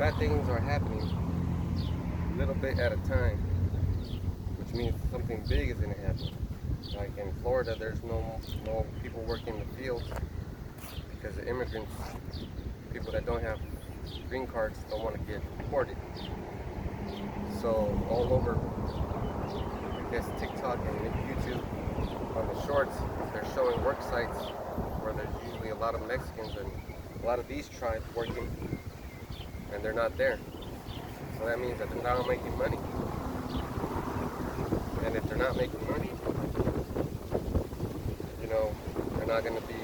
bad things are happening a little bit at a time, which means something big is going to happen. Like in Florida, there's no people working in the fields because the immigrants, people that don't have green cards, don't want to get deported. So all over, I guess TikTok and YouTube, on the shorts, they're showing work sites where there's usually a lot of Mexicans and a lot of these tribes working, and they're not there. So that means that they're not making money. And if they're not making money, they're not going to be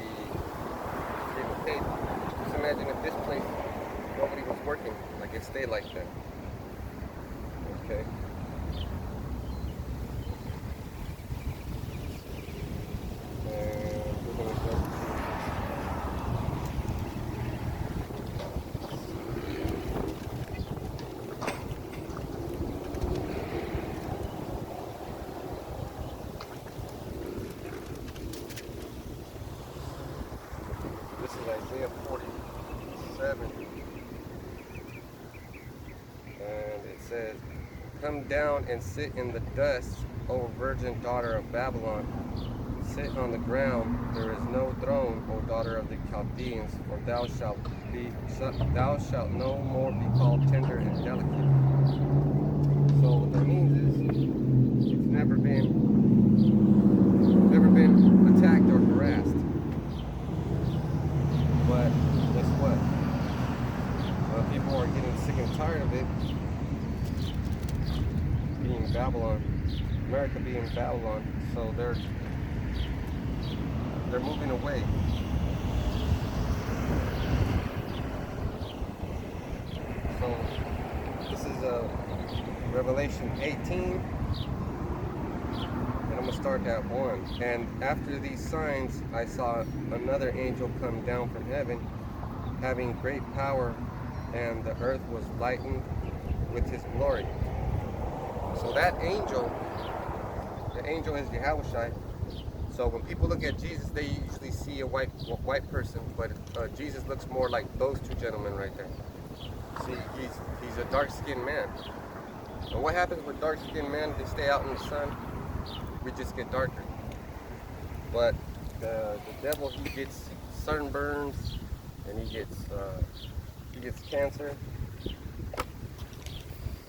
getting paid. Just imagine if this place, nobody was working, like it stayed like that. Okay. And we're going to go to, this is Isaiah 47, and it says, "Come down and sit in the dust, O virgin daughter of Babylon. Sit on the ground, there is no throne, O daughter of the Chaldeans, for thou shalt no more be called tender and delicate." So what that means is it's never been attacked or harassed. But guess what? People are getting sick and tired of it being Babylon, America being Babylon, so they're moving away. So this is Revelation 18, and I'm going to start at 1. "And after these signs I saw another angel come down from heaven, having great power, and the earth was lightened with his glory." So that angel, the angel is Yahushua. So when people look at Jesus, they usually see a white person, but Jesus looks more like those two gentlemen right there. See, he's a dark-skinned man. And what happens with dark-skinned men? They stay out in the sun. We just get darker. But the devil, he gets sunburns, and he gets cancer.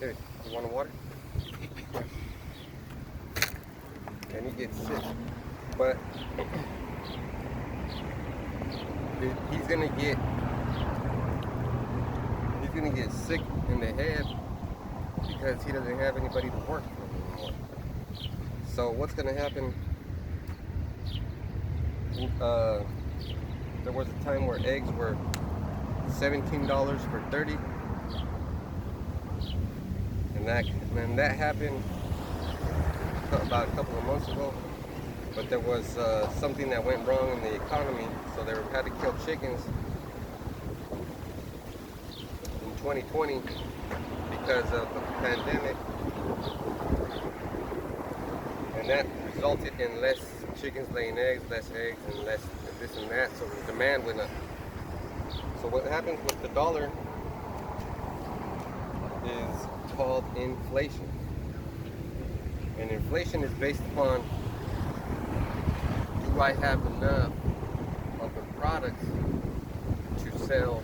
Dude, you want a water? And he gets sick. But he's gonna get sick in the head because he doesn't have anybody to work for him anymore. So what's gonna happen? There was a time where eggs were $17 for 30, and that happened about a couple of months ago. But there was something that went wrong in the economy, so they had to kill chickens in 2020 because of the pandemic, and that resulted in less chickens laying eggs, less eggs, and less this and that, so the demand went up. So what happens with the dollar is called inflation, and inflation is based upon, do I have enough of the products to sell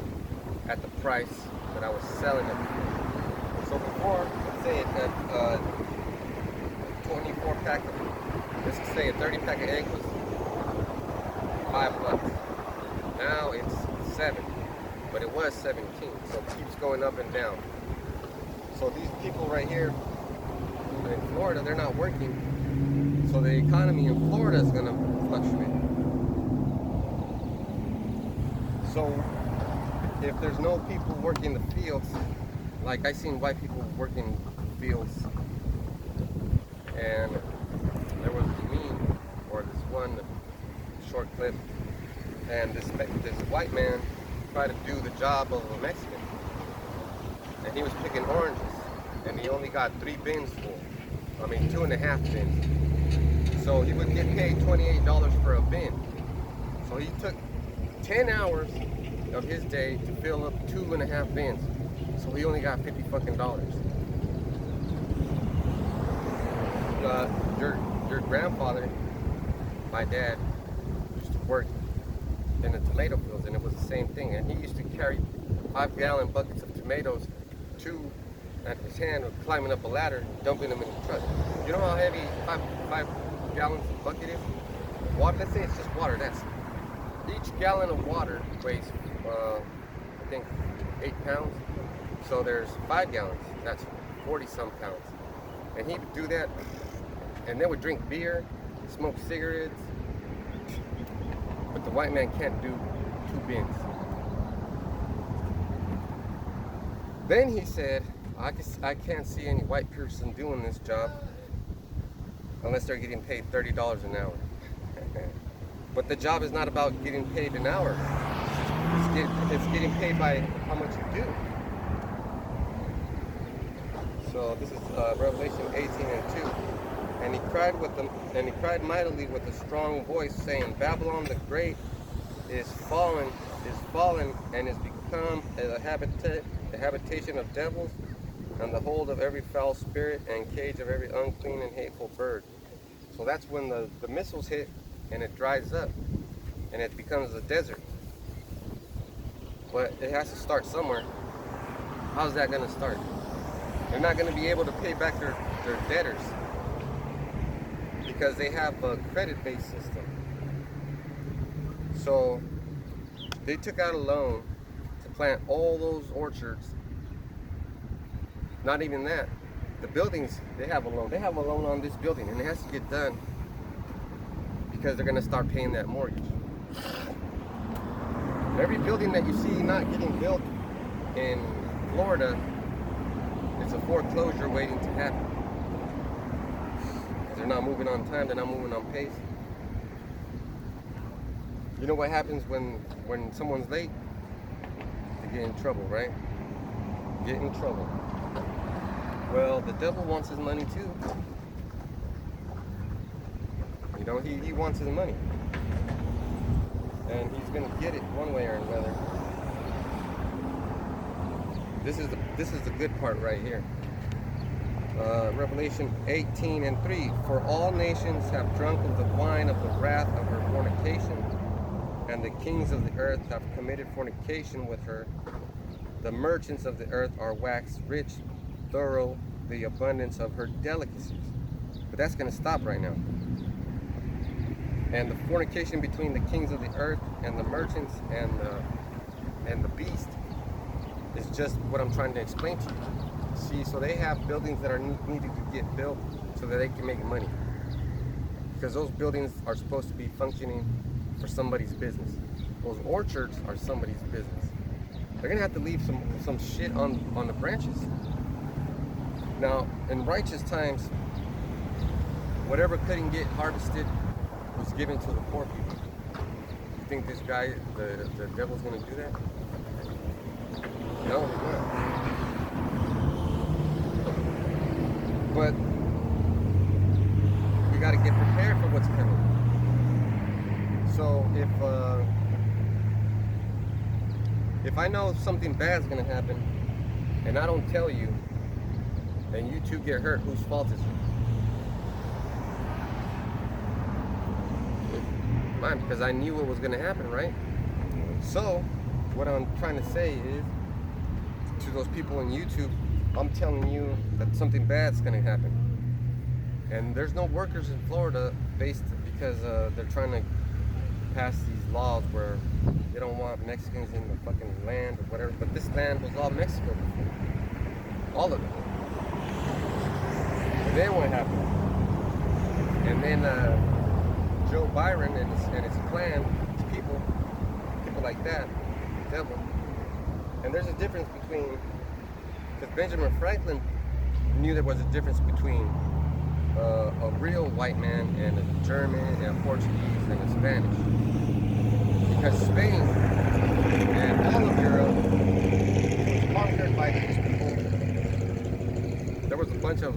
at the price that I was selling it for? So before, let's say a 24 pack of, let's say a 30 pack of eggs was $5. Now it's 7, but it was 17, so it keeps going up and down. So these people right here in Florida, they're not working, so the economy in Florida is going to fluctuate. So if there's no people working the fields, like I seen white people working fields, and there was a meme or this one short clip, and this white man tried to do the job of a Mexican, and he was picking oranges, and he only got 3 bins full. I mean 2.5 bins. So he would get paid $28 for a bin. So he took 10 hours of his day to fill up 2.5 bins. So he only got 50 fucking dollars. Your grandfather, my dad, used to work in the tomato fields, and it was the same thing. And he used to carry 5-gallon buckets of tomatoes, two at his hand, climbing up a ladder, dumping them in the truck. You know how heavy five gallons of bucket is? Water. Let's say it's just water. That's each gallon of water weighs, I think, 8 pounds. So there's 5 gallons. That's 40-some pounds. And he would do that, and they would drink beer, smoke cigarettes. But the white man can't do 2 bins. Then he said, I can't see any white person doing this job unless they're getting paid $30 an hour. But the job is not about getting paid an hour. It's getting paid by how much you do. So this is Revelation 18:2. And he cried mightily with a strong voice, saying, Babylon the Great is fallen, and is become a habitation of devils, and the hold of every foul spirit, and cage of every unclean and hateful bird. So that's when the missiles hit, and it dries up, and it becomes a desert. But it has to start somewhere. How's that going to start? They're not going to be able to pay back their debtors, because they have a credit-based system. So they took out a loan to plant all those orchards. Not even that. The buildings, they have a loan. They have a loan on this building, and it has to get done because they're going to start paying that mortgage. Every building that you see not getting built in Florida is a foreclosure waiting to happen. They're not moving on time, they're not moving on pace. You know what happens when someone's late? They get in trouble, right? Get in trouble. Well, the devil wants his money too. You know, he wants his money. And he's gonna get it one way or another. This is the good part right here. Revelation 18:3. For all nations have drunk of the wine of the wrath of her fornication, and the kings of the earth have committed fornication with her. The merchants of the earth are waxed rich through the abundance of her delicacies. But that's going to stop right now. And the fornication between the kings of the earth and the merchants and the beast is just what I'm trying to explain to you. See, so they have buildings that are needed to get built so that they can make money. Because those buildings are supposed to be functioning for somebody's business. Those orchards are somebody's business. They're gonna have to leave some shit on the branches. Now, in righteous times, whatever couldn't get harvested was given to the poor people. You think this guy, the devil's gonna do that? No, he's not. But we got to get prepared for what's coming. So if I know something bad's gonna happen and I don't tell you, and you two get hurt, whose fault is it? Mine, because I knew what was gonna happen, right? So what I'm trying to say is, to those people on YouTube, I'm telling you that something bad's gonna happen. And there's no workers in Florida because they're trying to pass these laws where they don't want Mexicans in the fucking land or whatever. But this land was all Mexico before. All of it. And then what happened? And then Joe Byron and his clan, his people like that, the devil. And there's a difference between, because Benjamin Franklin knew there was a difference between a real white man and a German and a Portuguese and a Spanish. Because Spain and all of Europe was conquered by these people. There was a bunch of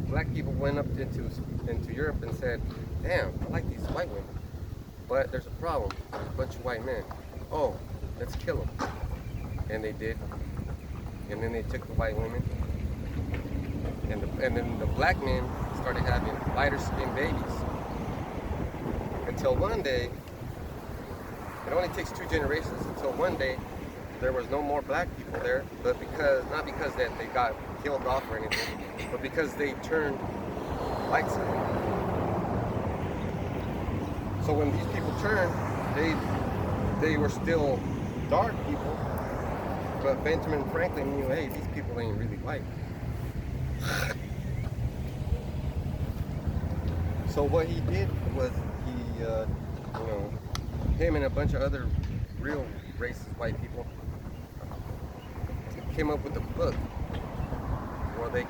black people went up into Europe and said, damn, I like these white women. But there's a problem, there's a bunch of white men. Oh, let's kill them. And they did. and then they took the white women, and then the black men started having lighter skinned babies. Until one day, it only takes 2 generations until one day there was no more black people there, but not because that they got killed off or anything, but because they turned light side. So when these people turned, they were still dark people, but Benjamin Franklin knew, hey, these people ain't really white. So what he did was him and a bunch of other real racist white people came up with a book. Well, they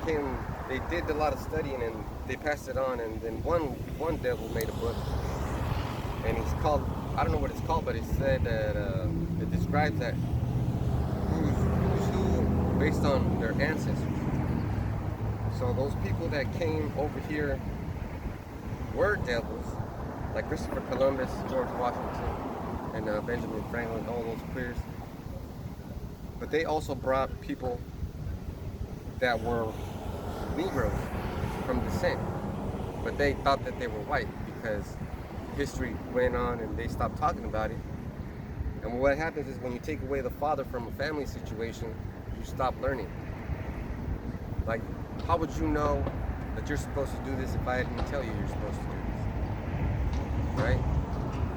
did a lot of studying and they passed it on, and then one devil made a book, and it's called, I don't know what it's called, but it said that it describes that who's who based on their ancestors. So those people that came over here were devils, like Christopher Columbus, George Washington, and Benjamin Franklin, all those queers. But they also brought people that were Negroes from descent, but they thought that they were white because history went on and they stopped talking about it. And what happens is when you take away the father from a family situation, you stop learning. Like, how would you know that you're supposed to do this if I didn't tell you you're supposed to do this? Right?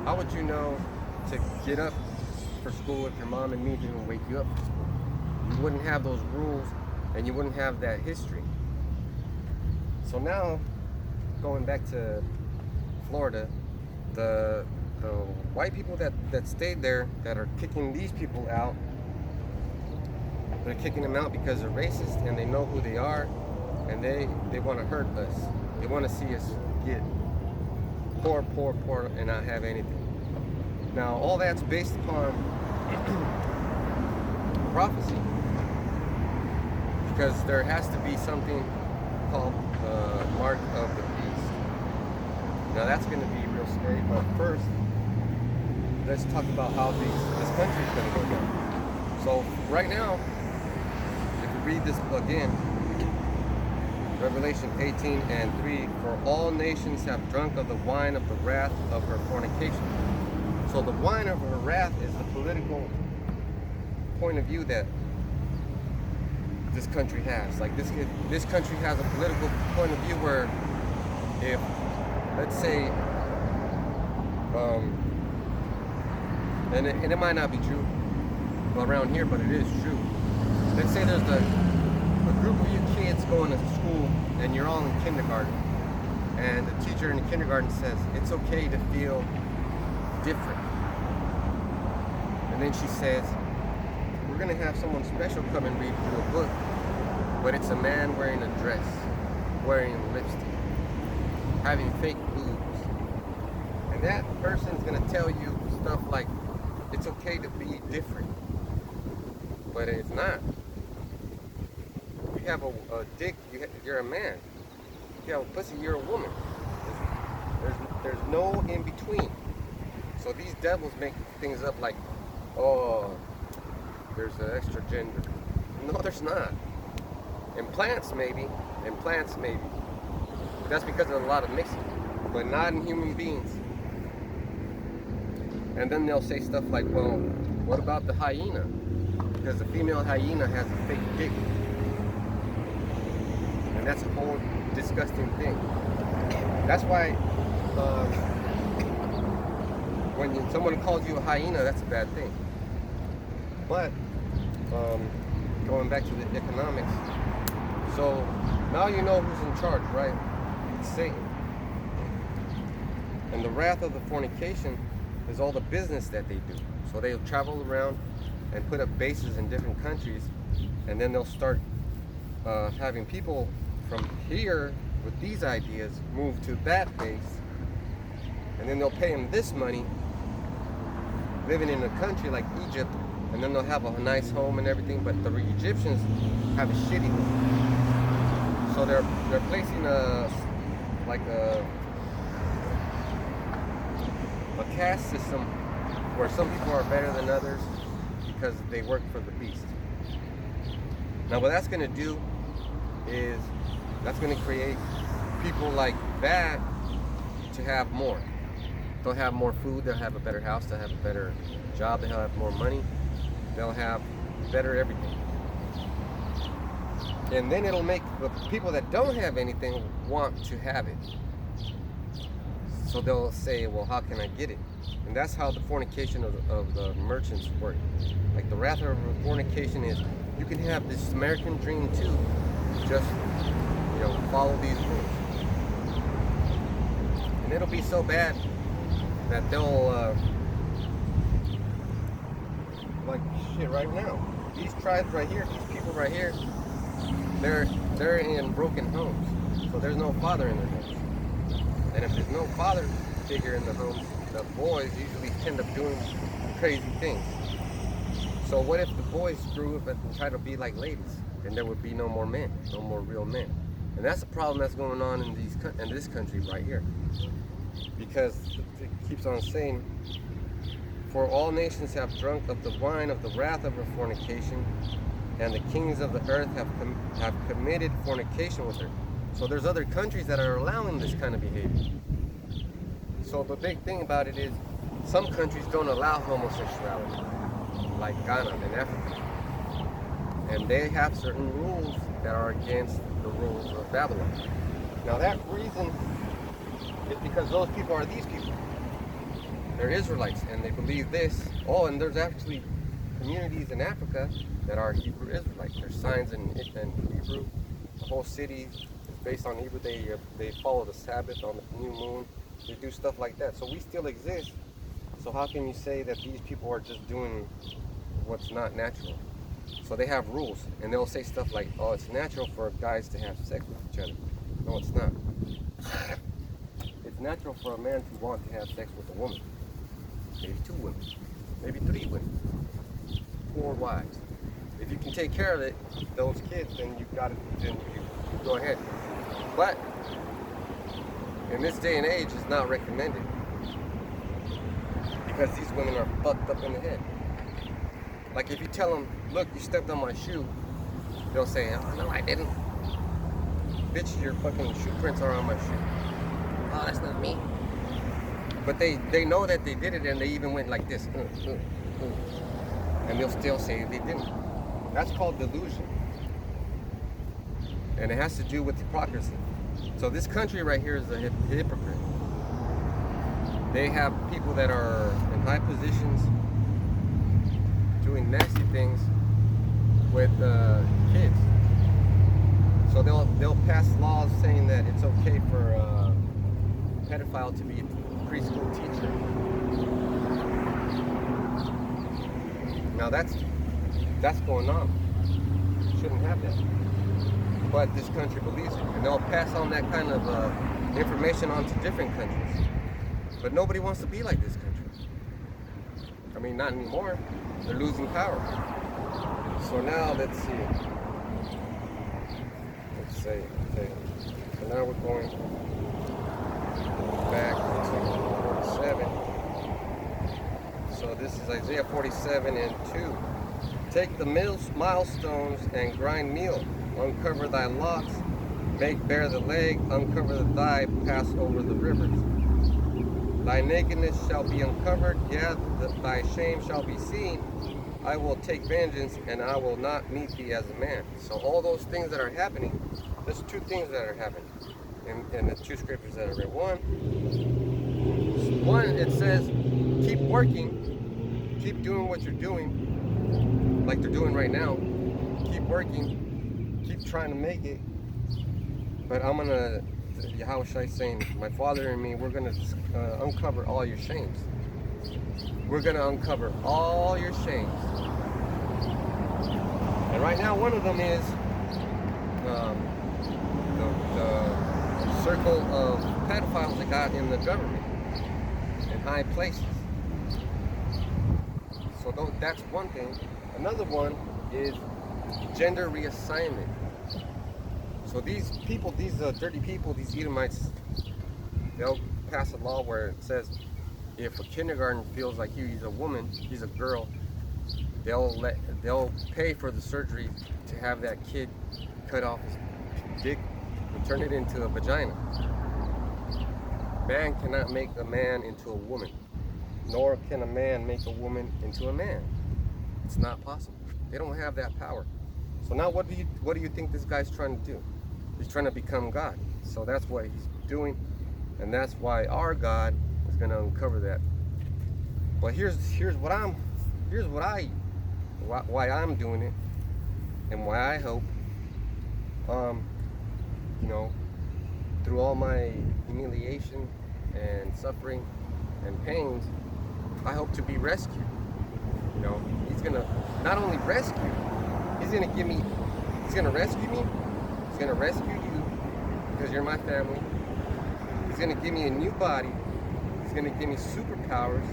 How would you know to get up for school if your mom and me didn't wake you up for school? You wouldn't have those rules and you wouldn't have that history. So now, going back to Florida, the white people that stayed there that are kicking these people out, they're kicking them out because they're racist and they know who they are, and they want to hurt us. They want to see us get poor and not have anything. Now all that's based upon prophecy, because there has to be something called the mark of the beast. Now that's going to be real scary, but first let's talk about how this country is going to go down. So right now, if you read this again, Revelation 18:3, for all nations have drunk of the wine of the wrath of her fornication. So the wine of her wrath is the political point of view that this country has. Like this country has a political point of view where if, let's say, and it might not be true around here, but it is true. Let's say there's a group of you kids going to school and you're all in kindergarten, and the teacher in the kindergarten says it's okay to feel different, and then she says we're gonna have someone special come and read you a book, but it's a man wearing a dress, wearing lipstick, having fake boobs, and that person's gonna tell you stuff like it's okay to be different, but it's not. You have a dick, you're a man. If you have a pussy, you're a woman. There's no in between. So these devils make things up like, oh, there's an extra gender. No, there's not. In plants maybe. But that's because of a lot of mixing, but not in human beings. And then they'll say stuff like, well, what about the hyena? Because the female hyena has a fake dick. And that's a whole disgusting thing. That's why when someone calls you a hyena, that's a bad thing. But going back to the economics, so now you know who's in charge, right? It's Satan. And the wrath of the fornication is all the business that they do. So they'll travel around and put up bases in different countries, and then they'll start having people from here with these ideas move to that base, and then they'll pay them this money living in a country like Egypt, and then they'll have a nice home and everything, but the Egyptians have a shitty home. So they're placing a caste system where some people are better than others because they work for the beast. Now what that's going to do is that's going to create people like that to have more. They'll have more food, they'll have a better house, they'll have a better job, they'll have more money, they'll have better everything. And then it'll make the people that don't have anything want to have it. So they'll say, well, how can I get it? And that's how the fornication of the merchants work. Like the wrath of fornication is, you can have this American dream too, just, follow these rules. And it'll be so bad that they'll, like shit right now. These tribes right here, these people right here, they're in broken homes. So there's no father in their homes. And if there's no father figure in the homes, the boys usually end up doing crazy things. So what if the boys grew up and try to be like ladies? Then there would be no more men, no more real men. And that's the problem that's going on in this country right here. Because it keeps on saying, for all nations have drunk of the wine of the wrath of her fornication, and the kings of the earth have committed fornication with her. So there's other countries that are allowing this kind of behavior. So the big thing about it is, some countries don't allow homosexuality, like Ghana in Africa. And they have certain rules that are against the rules of Babylon. Now that reason is because those people are these people. They're Israelites, and they believe this. Oh, and there's actually communities in Africa that are Hebrew Israelites. There's signs in Hebrew. The whole city is based on Hebrew. They follow the Sabbath on the new moon. They do stuff like that. So we still exist. So how can you say that these people are just doing what's not natural? So they have rules, and they'll say stuff like, oh, it's natural for guys to have sex with each other. No, it's not. It's natural for a man to want to have sex with a woman. Maybe 2 women. Maybe 3 women. 4 wives. If you can take care of it, those kids, then you've got it, then you go ahead. But in this day and age, it's not recommended. Because these women are fucked up in the head. Like if you tell them, look, you stepped on my shoe, they'll say, oh, no, I didn't. Bitch, your fucking shoe prints are on my shoe. Oh, that's not me. But they know that they did it, and they even went like this. And they'll still say they didn't. That's called delusion. And it has to do with hypocrisy. So this country right here is a hypocrite. They have people that are in high positions doing nasty things with kids. So they'll pass laws saying that it's okay for a pedophile to be a preschool teacher. Now that's going on. Shouldn't have that. But this country believes it, and they'll pass on that kind of information on to different countries. But nobody wants to be like this country. I mean, not anymore. They're losing power. So now let's see. Let's say, okay. So now we're going back to 47. So this is Isaiah 47 and 2. Take the milestones and grind meal. Uncover thy locks. Make bare the leg. Uncover the thigh. Pass over the rivers. Thy nakedness shall be uncovered, yeah, thy shame shall be seen. I will take vengeance, and I will not meet thee as a man. So all those things that are happening, there's 2 things that are happening in the 2 scriptures that I read. One, it says, keep working, keep doing what you're doing, like they're doing right now. Keep working, keep trying to make it. But I'm gonna, how should I say, my father and me, we're gonna uncover all your shames. We're gonna uncover all your shames. And right now, one of them is the circle of pedophiles that got in the government, in high places. So that's one thing. Another one is gender reassignment. So these people, these dirty people, these Edomites, they'll pass a law where it says if a kindergarten feels like he's a woman, he's a girl, they'll pay for the surgery to have that kid cut off his dick and turn it into a vagina. Man cannot make a man into a woman, nor can a man make a woman into a man. It's not possible. They don't have that power. So now what do you think this guy's trying to do? He's trying to become God. So that's what he's doing, and that's why our God is going to uncover that. But here's why I'm doing it, and why I hope, you know, through all my humiliation and suffering and pains, I hope to be rescued. You know, he's gonna not only rescue, he's gonna rescue me, he's gonna rescue you because you're my family. He's gonna give me a new body, he's gonna give me superpowers,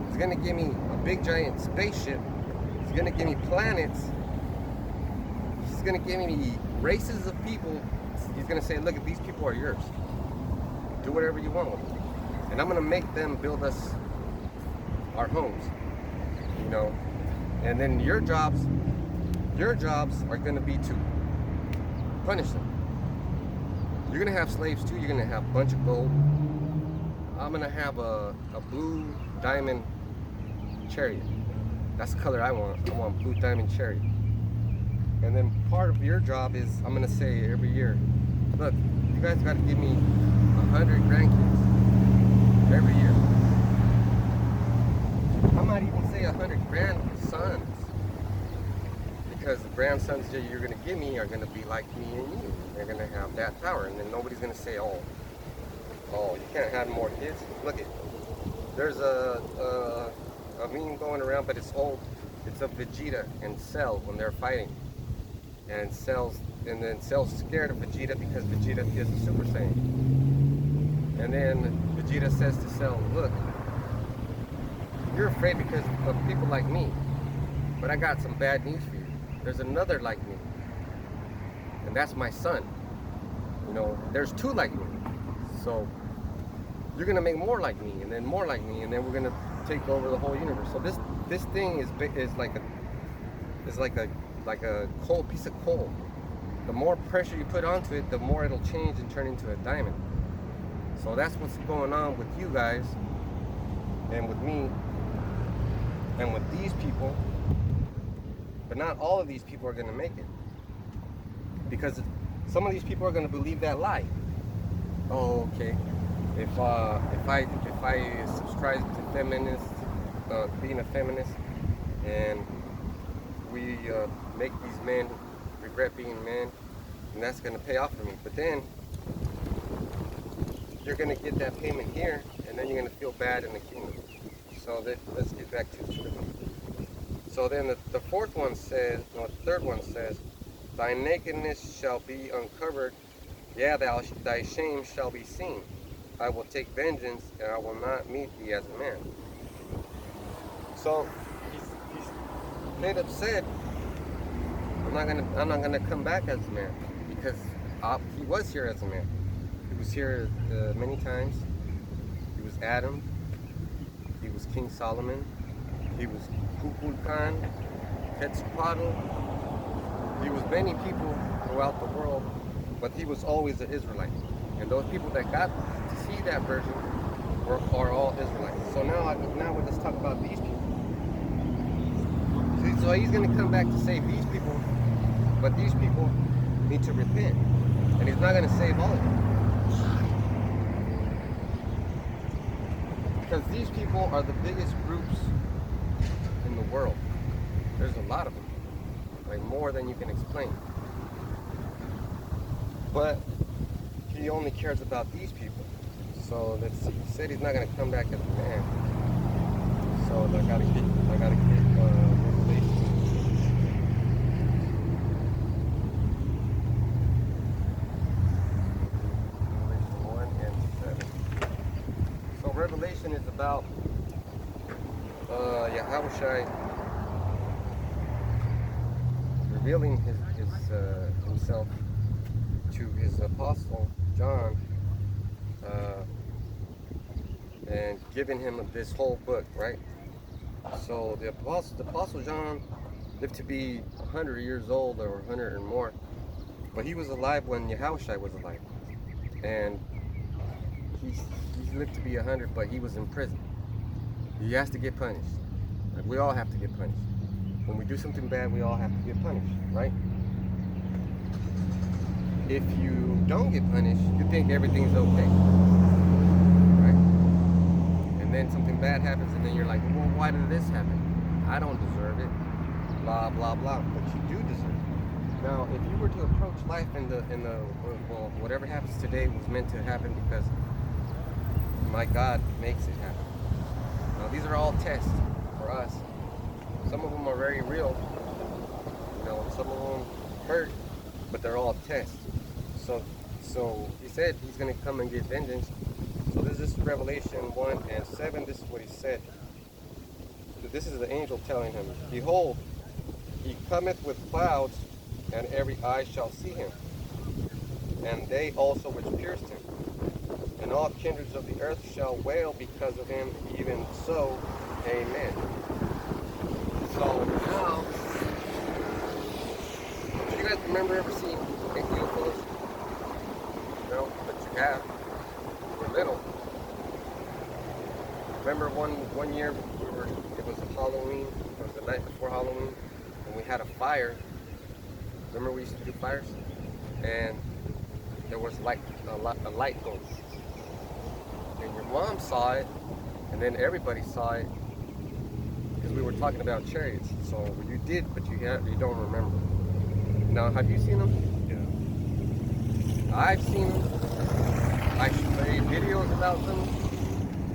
he's gonna give me a big giant spaceship, he's gonna give me planets, he's gonna give me races of people. He's gonna say, look, these people are yours. Do whatever you want with them. And I'm gonna make them build us our homes. You know, and then your jobs are gonna be to punish them. You're gonna have slaves too. You're gonna have a bunch of gold. I'm gonna have a blue diamond chariot. That's the color I want. I want blue diamond chariot. And then part of your job is, I'm gonna say every year, look, you guys gotta give me 100 grandkids every year. I might even say 100 grandsons, because the grandsons that you're gonna give me are gonna be like me and you. They're gonna have that power, and then nobody's gonna say, oh, you can't have more kids. Look at, there's a meme going around, but it's old. It's of Vegeta and Cell when they're fighting, and Cell's scared of Vegeta because Vegeta is a Super Saiyan. And then Vegeta says to Cell, look, you're afraid because of people like me, but I got some bad news for you. There's another like me, and that's my son. You know, there's two like me, so you're gonna make more like me, and then more like me, and then we're gonna take over the whole universe. So this thing is like a coal, piece of coal. The more pressure you put onto it, the more it'll change and turn into a diamond. So that's what's going on with you guys, and with me, and with these people. But not all of these people are going to make it, because some of these people are going to believe that lie. Oh, okay. If I subscribe to feminists, being a feminist, and we make these men regret being men, and that's going to pay off for me. But then you're going to get that payment here, and then you're going to feel bad in the kingdom. So let's get back to the scripture. So then the fourth one says, no, the third one says, thy nakedness shall be uncovered, yeah, thy shame shall be seen. I will take vengeance, and I will not meet thee as a man. So he's made up said, I'm not gonna come back as a man, because he was here as a man. He was here many times. He was Adam. He was King Solomon. He was Kukulkan, Quetzalcoatl. He was many people throughout the world, but he was always an Israelite. And those people that got to see that version are all Israelites. So now let's talk about these people. See, so he's going to come back to save these people, but these people need to repent, and he's not going to save all of them. Because these people are the biggest groups in the world. There's a lot of them, like more than you can explain. But he only cares about these people. So let's see. He said he's not going to come back as a man. So I gotta get Revelation. Revelation 1 and 7. So Revelation is about Yahushua revealing himself to his apostle John, and giving him this whole book, right? So the Apostle John lived to be 100 years old or 100 or more, but he was alive when Yahushua was alive, and he he lived to be 100, but he was in prison. He has to get punished. Like we all have to get punished. When we do something bad, we all have to get punished, right? If you don't get punished, you think everything's okay, right? And then something bad happens, and then you're like, well, why did this happen? I don't deserve it. Blah blah blah. But you do deserve it. Now, if you were to approach life in the well, whatever happens today was meant to happen because my God makes it happen. Now, these are all tests for us. Some of them are very real. You know, some of them hurt, but they're all tests. So, so he said he's going to come and get vengeance. So this is Revelation 1:7. This is what he said. This is the angel telling him, behold, he cometh with clouds, and every eye shall see him, and they also which pierced him. And all kindreds of the earth shall wail because of him, even so, amen. So now, do you guys remember ever seeing UFOs? No, but you have. You were little. Remember one year it was Halloween, it was the night before Halloween, and we had a fire. Remember we used to do fires? And there was like a light going. And your mom saw it, and then everybody saw it, because we were talking about chariots. So you did, but you don't remember. Now, have you seen them? Yeah. I've seen them. I made videos about them.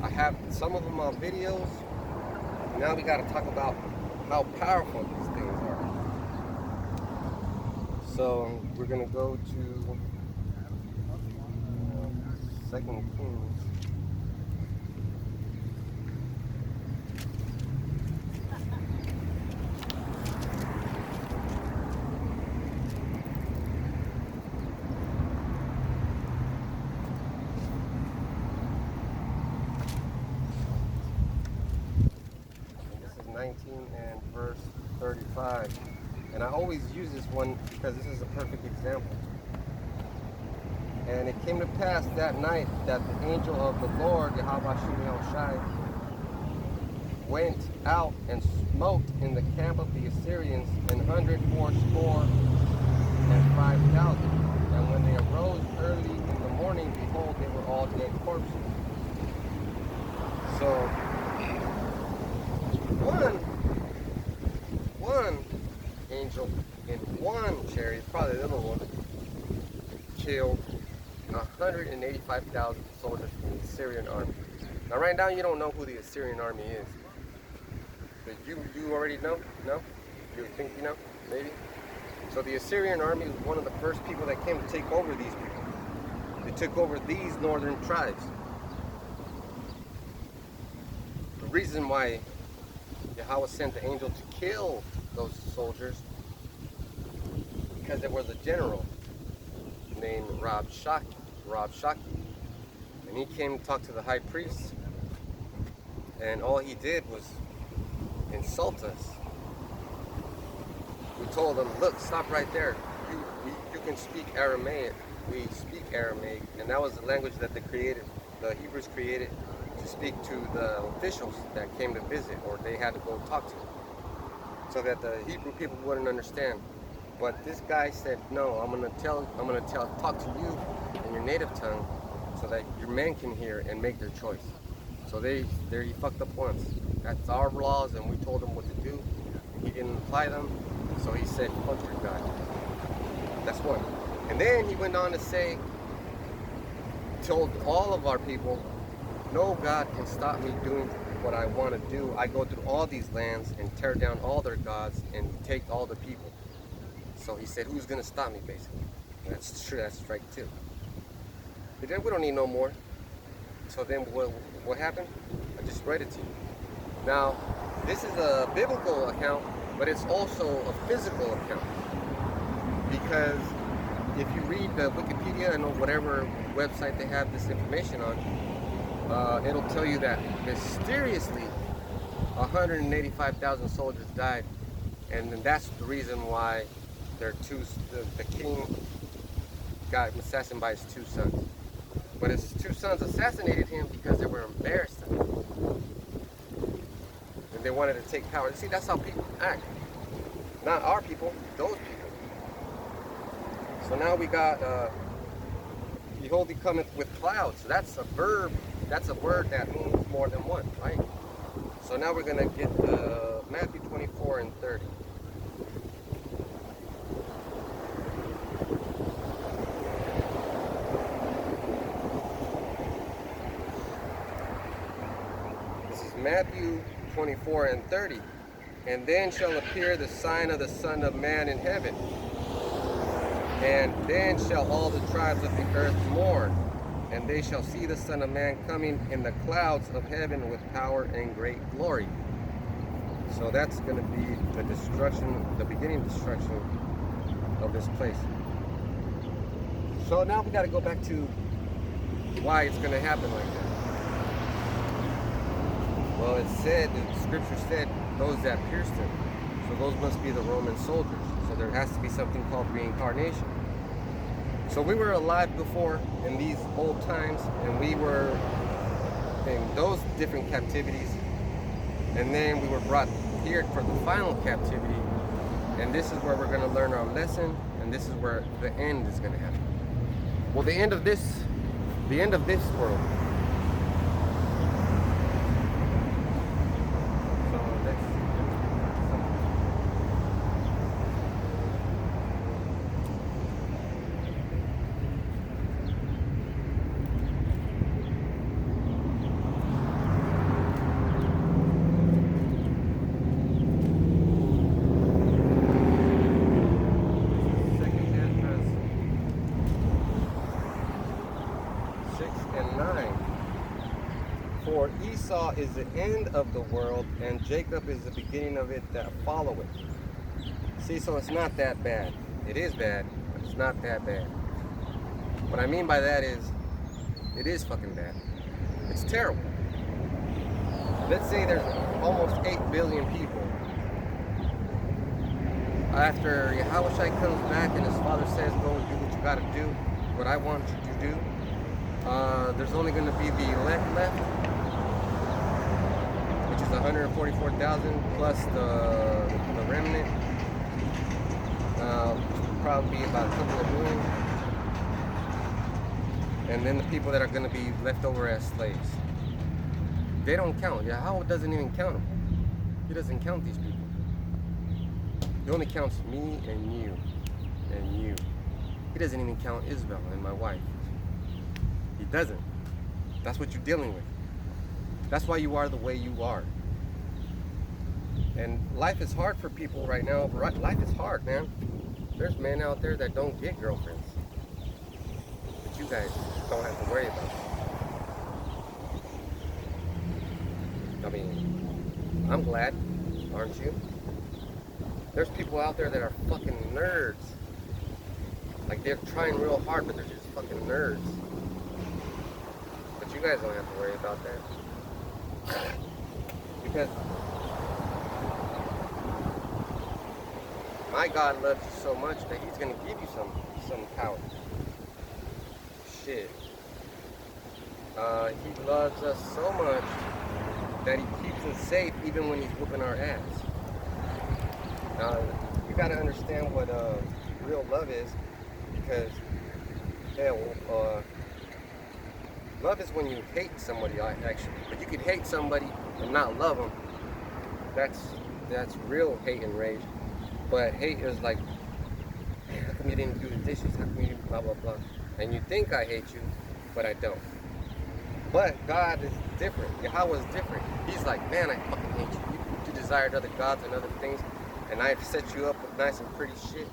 I have some of them on videos. Now we got to talk about how powerful these things are. So we're gonna go to 2 Kings. This is 19 and verse 35. And I always use this one because this is a perfect example. And it came to pass that night that the angel of the Lord, Yahweh Shai, went out and smote in the camp of the Assyrians 180,5,000. And when they arose early in the morning, behold, they were all dead corpses. So, one angel in one chariot, probably the other one, killed 185,000 soldiers from the Assyrian army. Now, right now, you don't know who the Assyrian army is. But you already know? No? You think you know? Maybe? So the Assyrian army was one of the first people that came to take over these people. They took over these northern tribes. The reason why Yahweh sent the angel to kill those soldiers, because there was a general named Rabshakeh, and he came to talk to the high priest, and all he did was insult us. We told him, look, stop right there. You can speak Aramaic. We speak Aramaic, and that was the language that the Hebrews created to speak to the officials that came to visit, or they had to go talk to, so that the Hebrew people wouldn't understand. But this guy said, no, I'm gonna talk to you in your native tongue, so that your men can hear and make their choice. So he fucked up once. That's our laws, and we told him what to do. He didn't apply them, so he said, fuck your God. That's one. And then he went on to say, told all of our people, no God can stop me doing what I want to do. I go through all these lands and tear down all their gods and take all the people. So he said, who's going to stop me, basically? And that's true, that's strike two. But then we don't need no more. So then what happened? I just read it to you. Now, this is a biblical account, but it's also a physical account. Because if you read the Wikipedia and whatever website they have this information on, it'll tell you that mysteriously 185,000 soldiers died, and then that's the reason why the king got assassinated by his two sons. But his two sons assassinated him because they were embarrassed of him. And they wanted to take power. See, that's how people act. Not our people, those people. So now we got, behold, he cometh with clouds. So that's a verb, that's a word that means more than one, right? So now we're going to get Matthew 24 and 30. Matthew 24 and 30. And then shall appear the sign of the Son of Man in heaven. And then shall all the tribes of the earth mourn. And they shall see the Son of Man coming in the clouds of heaven with power and great glory. So that's going to be the destruction, the beginning destruction of this place. So now we got to go back to why it's going to happen like that. Well, it said, the scripture said, those that pierced him. So those must be the Roman soldiers. So there has to be something called reincarnation. So we were alive before in these old times, and we were in those different captivities. And then we were brought here for the final captivity. And this is where we're going to learn our lesson, and this is where the end is going to happen. Well, the end of this world. For Esau is the end of the world, and Jacob is the beginning of it that followeth. See, so it's not that bad. It is bad, but it's not that bad. What I mean by that is, it is fucking bad. It's terrible. Let's say there's almost 8 billion people. After Yahushua comes back and his father says, go and do what you gotta do, what I want you to do, there's only going to be the elect left, which is 144,000 plus the remnant, which will probably be about a couple of million, and then the people that are going to be left over as slaves. They don't count. Yahweh doesn't even count them. He doesn't count these people. He only counts me and you and you. He doesn't even count Isabel and my wife. He doesn't. That's what you're dealing with. That's why you are the way you are. And life is hard for people right now. Life is hard, man. There's men out there that don't get girlfriends. But you guys don't have to worry about it. I mean, I'm glad, aren't you? There's people out there that are fucking nerds. Like, they're trying real hard, but they're just fucking nerds. But you guys don't have to worry about that. Because my God loves you so much that he's going to give you some power. Shit. He loves us so much that he keeps us safe even when he's whooping our ass. Now, you got to understand what real love is, because love is when you hate somebody, actually. But you could hate somebody and not love them. That's real hate and rage. But hate is like, man, how come you didn't do the dishes? How come you didn't blah, blah, blah? And you think I hate you, but I don't. But God is different. Yahweh is different. He's like, man, I fucking hate you. You desired other gods and other things, and I've set you up with nice and pretty shit.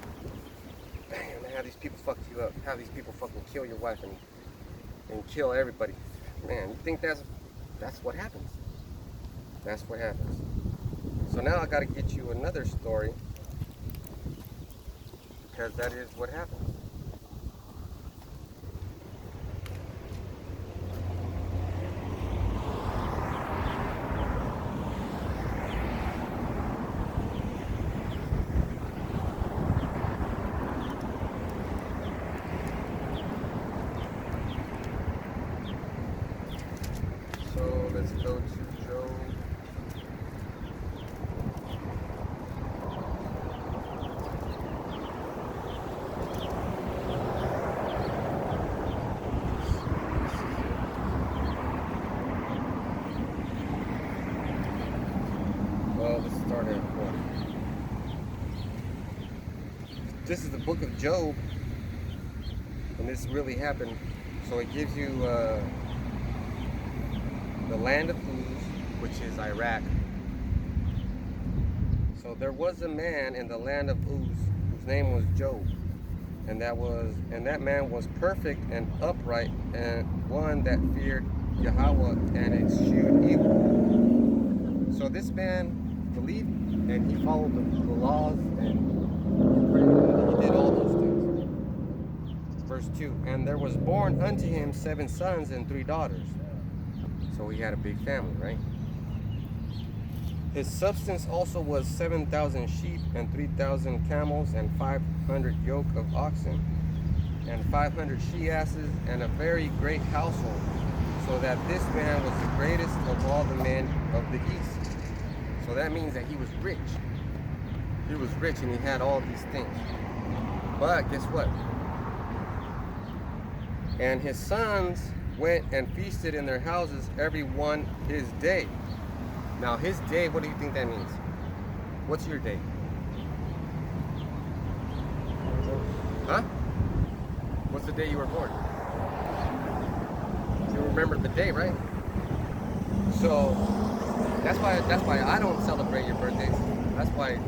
Damn, how these people fucked you up. How these people fucking kill your wife and kill everybody. Man, you think that's what happens? That's what happens. So now I gotta get you another story, because that is what happens. there for. This is the book of Job, and this really happened. So it gives you the land of Uz, which is Iraq. So there was a man in the land of Uz whose name was Job, and that man was perfect and upright, and one that feared Yahweh and eschewed evil. So this man believed, and he followed the laws, and he did all those things. Verse 2, and there was born unto him 7 sons and 3 daughters. So he had a big family, right? His substance also was 7,000 sheep and 3,000 camels and 500 yoke of oxen and 500 she-asses and a very great household, so that this man was the greatest of all the men of the east. So that means that he was rich. He was rich and he had all these things. But guess what? And his sons went and feasted in their houses, every one his day. Now his day, what do you think that means? What's your day? Huh? What's the day you were born? You remember the day, right? So that's why I don't celebrate your birthdays. That's why